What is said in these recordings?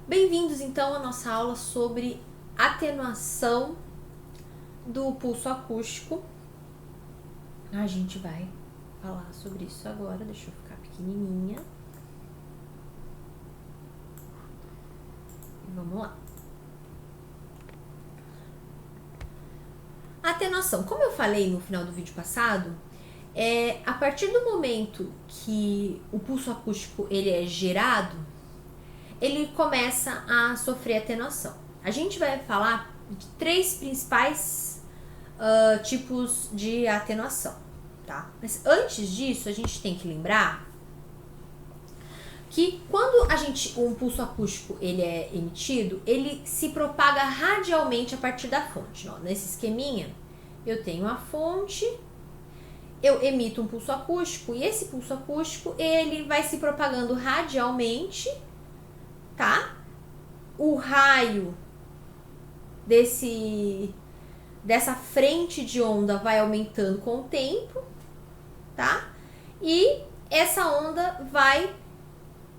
Bem-vindos então à nossa aula sobre atenuação do pulso acústico. A gente vai falar sobre isso agora, deixa eu ficar pequenininha. E vamos lá. Atenuação, como eu falei no final do vídeo passado, a partir do momento que o pulso acústico ele é gerado, ele começa a sofrer atenuação. A gente vai falar de três principais tipos de atenuação, tá? Mas antes disso, a gente tem que lembrar que quando um pulso acústico ele é emitido, ele se propaga radialmente a partir da fonte. Ó, nesse esqueminha, eu tenho a fonte, eu emito um pulso acústico e esse pulso acústico ele vai se propagando radialmente, tá? O raio dessa frente de onda vai aumentando com o tempo, tá? E essa onda vai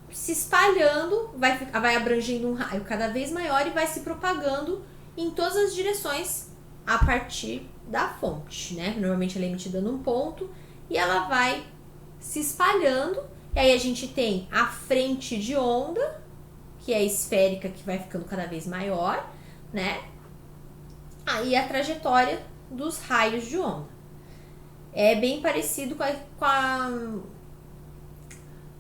se espalhando, vai abrangendo um raio cada vez maior e vai se propagando em todas as direções a partir da fonte, né? Normalmente ela é emitida num ponto e ela vai se espalhando. E aí a gente tem a frente de onda, que é esférica, que vai ficando cada vez maior, né? Aí a trajetória dos raios de onda. É bem parecido com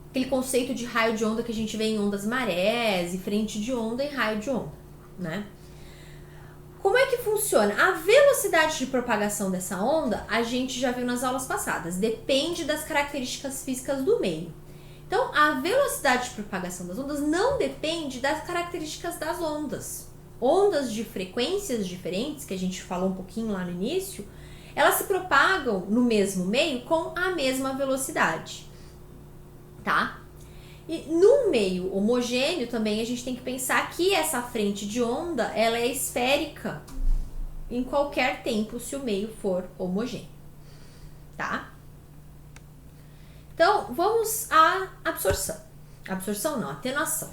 aquele conceito de raio de onda que a gente vê em ondas marés, e frente de onda e raio de onda, né? Como é que funciona? A velocidade de propagação dessa onda, a gente já viu nas aulas passadas, depende das características físicas do meio. Então, a velocidade de propagação das ondas não depende das características das ondas. Ondas de frequências diferentes, que a gente falou um pouquinho lá no início, elas se propagam no mesmo meio com a mesma velocidade, tá? E num meio homogêneo também a gente tem que pensar que essa frente de onda, ela é esférica em qualquer tempo se o meio for homogêneo, tá? Então, vamos à absorção. Absorção não, atenuação.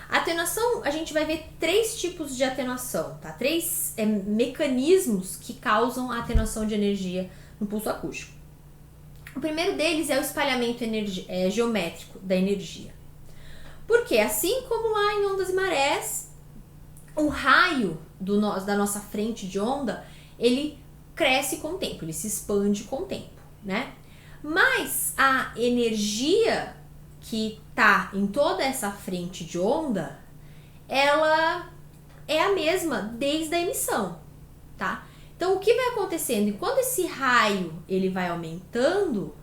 Atenuação, a gente vai ver três tipos de atenuação, tá? Três mecanismos que causam a atenuação de energia no pulso acústico. O primeiro deles é o espalhamento geométrico da energia. Porque assim como lá em ondas e marés, o raio da nossa frente de onda, ele cresce com o tempo, ele se expande com o tempo, né? Mas a energia que tá em toda essa frente de onda, ela é a mesma desde a emissão, tá? Então, o que vai acontecendo? Enquanto esse raio ele vai aumentando,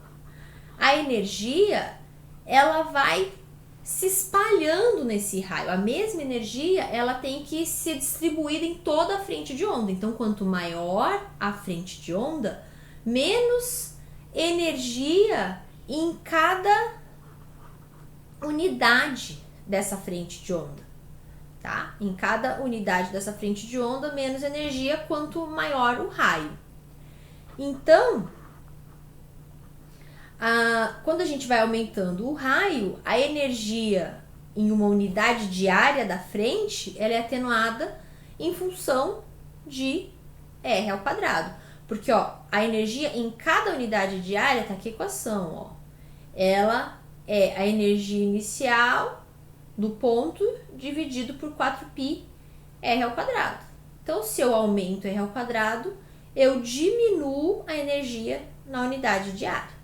a energia ela vai se espalhando nesse raio. A mesma energia ela tem que ser distribuída em toda a frente de onda. Então, quanto maior a frente de onda, menos energia em cada unidade dessa frente de onda, tá? Em cada unidade dessa frente de onda, menos energia quanto maior o raio. Então, quando a gente vai aumentando o raio, a energia em uma unidade de área da frente, ela é atenuada em função de R ao quadrado. Porque, ó, a energia em cada unidade de área, tá aqui a equação, ó. Ela é a energia inicial do ponto dividido por 4π R ao quadrado. Então, se eu aumento R ao quadrado, eu diminuo a energia na unidade de área,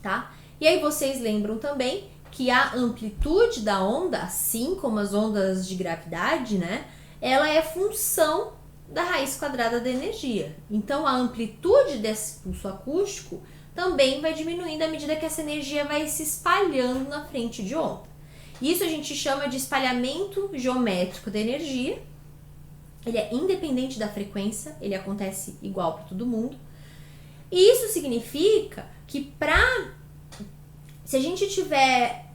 tá? E aí vocês lembram também que a amplitude da onda, assim como as ondas de gravidade, né? Ela é função da raiz quadrada da energia. Então, a amplitude desse pulso acústico também vai diminuindo à medida que essa energia vai se espalhando na frente de onda. Isso a gente chama de espalhamento geométrico da energia. Ele é independente da frequência, ele acontece igual para todo mundo. E isso significa que se a gente estiver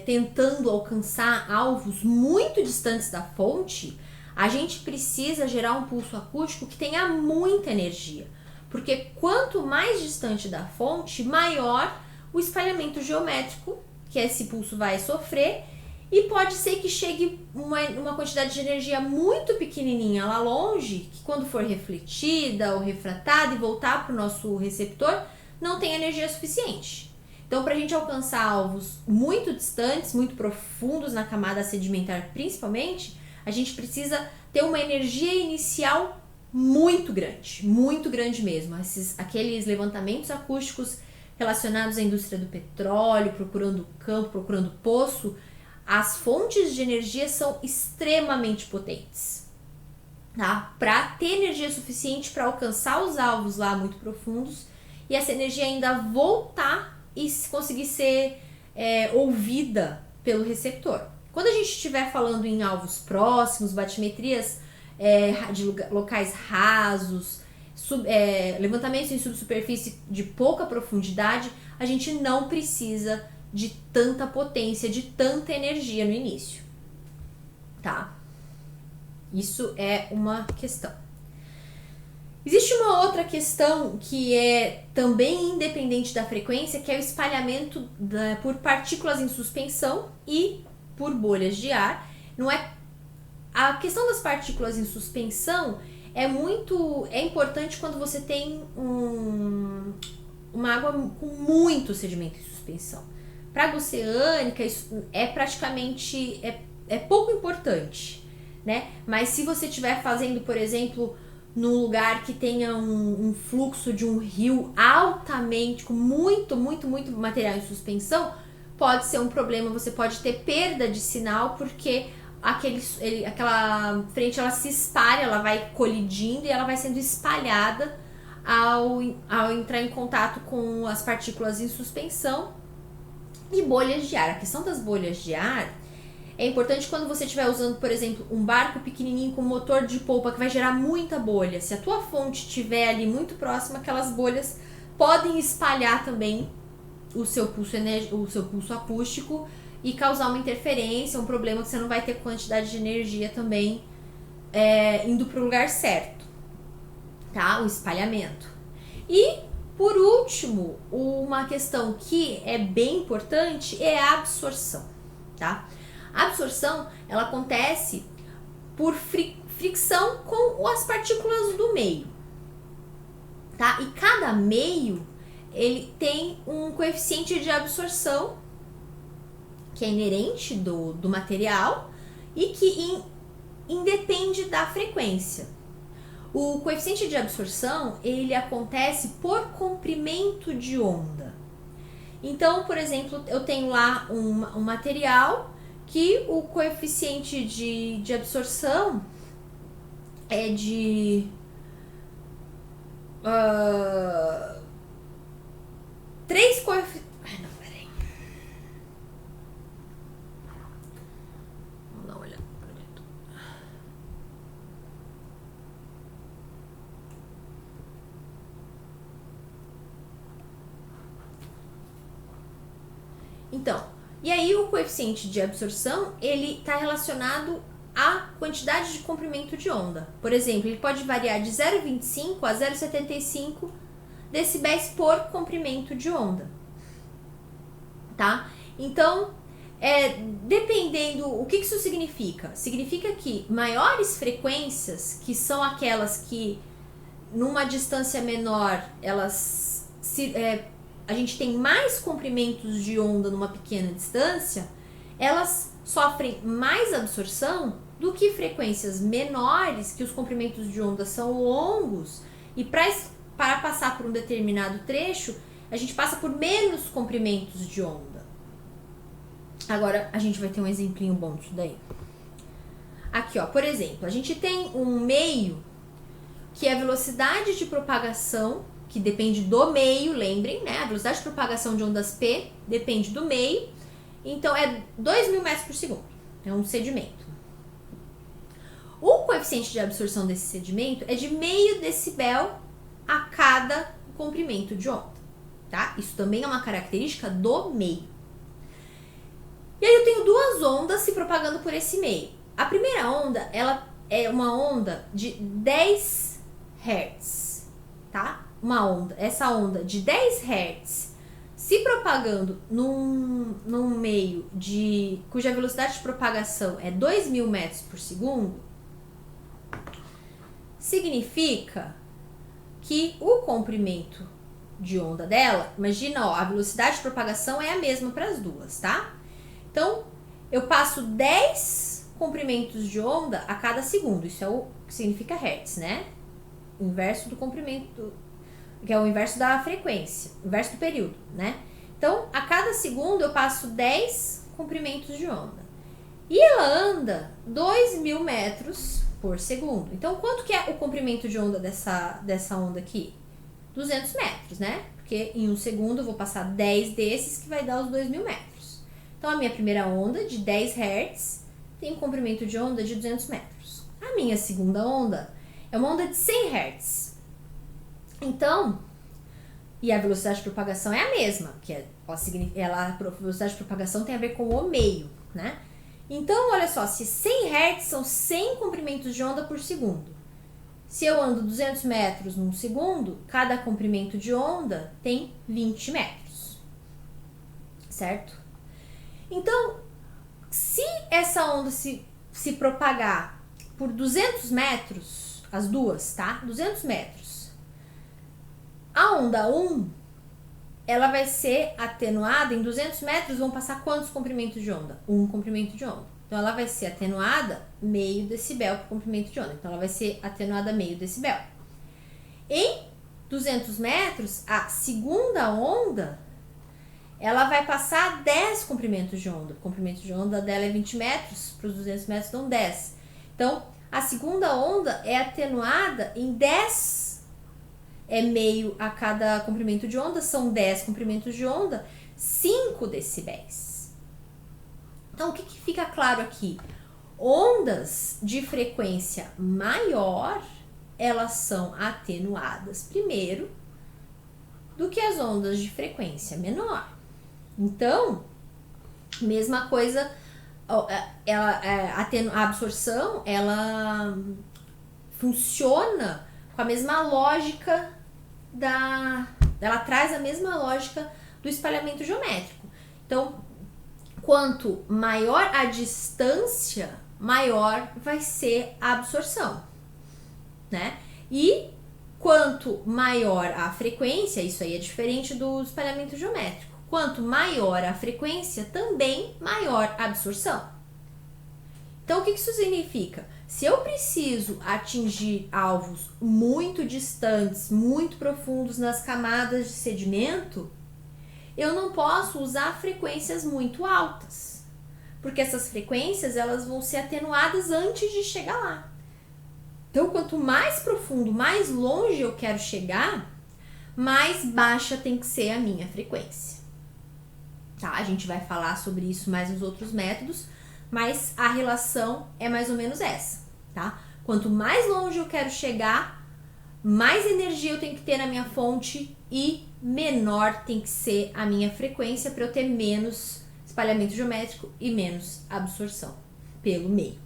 tentando alcançar alvos muito distantes da fonte, a gente precisa gerar um pulso acústico que tenha muita energia. Porque quanto mais distante da fonte, maior o espalhamento geométrico que esse pulso vai sofrer E pode ser que chegue uma quantidade de energia muito pequenininha lá longe, que quando for refletida ou refratada e voltar para o nosso receptor, não tem energia suficiente. Então, para a gente alcançar alvos muito distantes, muito profundos na camada sedimentar principalmente, a gente precisa ter uma energia inicial muito grande mesmo. Aqueles levantamentos acústicos relacionados à indústria do petróleo, procurando campo, procurando poço, as fontes de energia são extremamente potentes, tá? Para ter energia suficiente para alcançar os alvos lá muito profundos e essa energia ainda voltar e conseguir ser ouvida pelo receptor. Quando a gente estiver falando em alvos próximos, batimetrias de locais rasos, levantamentos em subsuperfície de pouca profundidade, a gente não precisa de tanta potência, de tanta energia no início, tá? Isso é uma questão. Existe uma outra questão que é também independente da frequência, que é o espalhamento por partículas em suspensão e por bolhas de ar. Não é a questão das partículas em suspensão é importante quando você tem uma água com muito sedimento em suspensão. Para água oceânica, isso é praticamente pouco importante, né? Mas se você estiver fazendo, por exemplo, num lugar que tenha um fluxo de um rio altamente, com muito material em suspensão, pode ser um problema, você pode ter perda de sinal, porque aquela frente ela se espalha, ela vai colidindo e ela vai sendo espalhada ao entrar em contato com as partículas em suspensão e bolhas de ar. A questão das bolhas de ar é importante quando você estiver usando, por exemplo, um barco pequenininho com motor de polpa que vai gerar muita bolha. Se a tua fonte estiver ali muito próxima, aquelas bolhas podem espalhar também o seu pulso acústico e causar uma interferência, um problema que você não vai ter quantidade de energia também indo para o lugar certo, tá? O espalhamento. E, por último, uma questão que é bem importante é a absorção, tá? A absorção, ela acontece por fricção com as partículas do meio, tá? E cada meio, ele tem um coeficiente de absorção que é inerente do material e que independe da frequência. O coeficiente de absorção, ele acontece por comprimento de onda. Então, por exemplo, eu tenho lá um material que o coeficiente de absorção é de 3 coeficientes. Não, peraí. Vamos dar uma olhada. Então, e aí o coeficiente de absorção, ele está relacionado à quantidade de comprimento de onda. Por exemplo, ele pode variar de 0,25 a 0,75 decibéis por comprimento de onda, tá? Então, dependendo, o que isso significa? Significa que maiores frequências, que são aquelas que numa distância menor, a gente tem mais comprimentos de onda numa pequena distância, elas sofrem mais absorção do que frequências menores, que os comprimentos de onda são longos, e para passar por um determinado trecho, a gente passa por menos comprimentos de onda. Agora, a gente vai ter um exemplinho bom disso daí. Aqui, ó, por exemplo, a gente tem um meio que é a velocidade de propagação, que depende do meio, lembrem, né? A velocidade de propagação de ondas P depende do meio. Então, é 2.000 metros por segundo. É um sedimento. O coeficiente de absorção desse sedimento é de meio decibel a cada comprimento de onda, tá? Isso também é uma característica do meio. E aí eu tenho duas ondas se propagando por esse meio. A primeira onda, ela é uma onda de 10 Hz, tá? Essa onda de 10 Hz Se propagando num meio cuja velocidade de propagação é 2.000 metros por segundo, significa que o comprimento de onda dela, imagina, ó, a velocidade de propagação é a mesma para as duas, tá? Então, eu passo 10 comprimentos de onda a cada segundo, isso é o que significa hertz, né? Inverso do comprimento, que é o inverso da frequência, inverso do período, né? Então, a cada segundo eu passo 10 comprimentos de onda. E ela anda 2.000 metros por segundo. Então, quanto que é o comprimento de onda dessa onda aqui? 200 metros, né? Porque em um segundo eu vou passar 10 desses, que vai dar os 2.000 metros. Então, a minha primeira onda, de 10 Hz, tem um comprimento de onda de 200 metros. A minha segunda onda é uma onda de 100 Hz. Então, e a velocidade de propagação é a mesma, que a velocidade de propagação tem a ver com o meio, né? Então, olha só, se 100 Hz são 100 comprimentos de onda por segundo. Se eu ando 200 metros num segundo, cada comprimento de onda tem 20 metros, certo? Então, se essa onda se propagar por 200 metros, as duas, tá? 200 metros, a onda 1, ela vai ser atenuada, em 200 metros vão passar quantos comprimentos de onda? 1 comprimento de onda. Então, ela vai ser atenuada meio decibel por comprimento de onda. Então, ela vai ser atenuada meio decibel. Em 200 metros, a segunda onda, ela vai passar 10 comprimentos de onda. O comprimento de onda dela é 20 metros, para os 200 metros dão 10. Então, a segunda onda é atenuada em 10, é meio a cada comprimento de onda, são 10 comprimentos de onda, 5 decibéis. Então, o que fica claro aqui? Ondas de frequência maior, elas são atenuadas primeiro do que as ondas de frequência menor. Então, mesma coisa, a absorção, ela funciona com a mesma lógica ela traz a mesma lógica do espalhamento geométrico. Então, quanto maior a distância, maior vai ser a absorção, né? E quanto maior a frequência, isso aí é diferente do espalhamento geométrico. Quanto maior a frequência, também maior a absorção. Então, o que isso significa? Se eu preciso atingir alvos muito distantes, muito profundos nas camadas de sedimento, eu não posso usar frequências muito altas, porque essas frequências elas vão ser atenuadas antes de chegar lá. Então, quanto mais profundo, mais longe eu quero chegar, mais baixa tem que ser a minha frequência. Tá? A gente vai falar sobre isso mais nos outros métodos, mas a relação é mais ou menos essa, tá? Quanto mais longe eu quero chegar, mais energia eu tenho que ter na minha fonte e menor tem que ser a minha frequência para eu ter menos espalhamento geométrico e menos absorção pelo meio,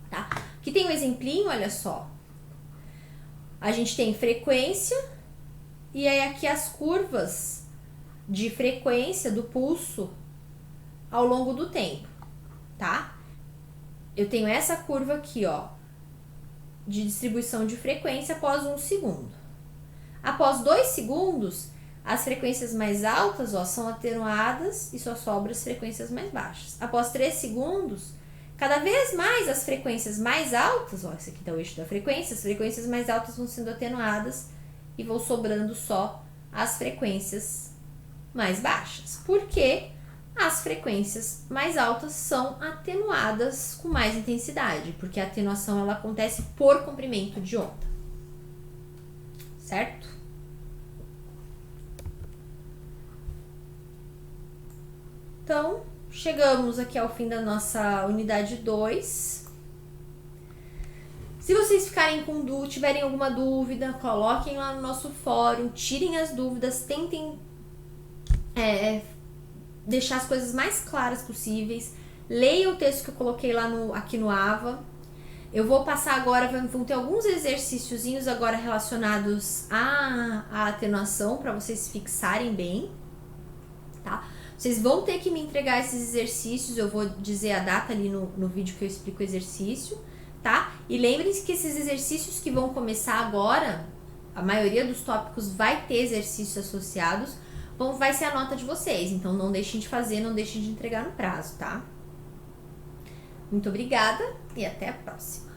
tá? Aqui tem um exemplinho, olha só. A gente tem frequência e aí aqui as curvas de frequência do pulso ao longo do tempo, tá? Eu tenho essa curva aqui, ó, de distribuição de frequência após 1 segundo. Após 2 segundos, as frequências mais altas, ó, são atenuadas e só sobram as frequências mais baixas. Após 3 segundos, cada vez mais as frequências mais altas, ó, esse aqui tá o eixo da frequência, as frequências mais altas vão sendo atenuadas e vão sobrando só as frequências mais baixas. Por quê? As frequências mais altas são atenuadas com mais intensidade, porque a atenuação ela acontece por comprimento de onda, certo? Então, chegamos aqui ao fim da nossa unidade 2. Se vocês tiverem alguma dúvida, coloquem lá no nosso fórum, tirem as dúvidas, tentem deixar as coisas mais claras possíveis. Leia o texto que eu coloquei lá aqui no AVA. Eu vou passar agora, vão ter alguns exercíciozinhos agora relacionados à atenuação para vocês fixarem bem, tá? Vocês vão ter que me entregar esses exercícios, eu vou dizer a data ali no vídeo que eu explico o exercício, tá? E lembrem-se que esses exercícios que vão começar agora, a maioria dos tópicos vai ter exercícios associados, vai ser a nota de vocês, então não deixem de fazer, não deixem de entregar no prazo, tá? Muito obrigada e até a próxima!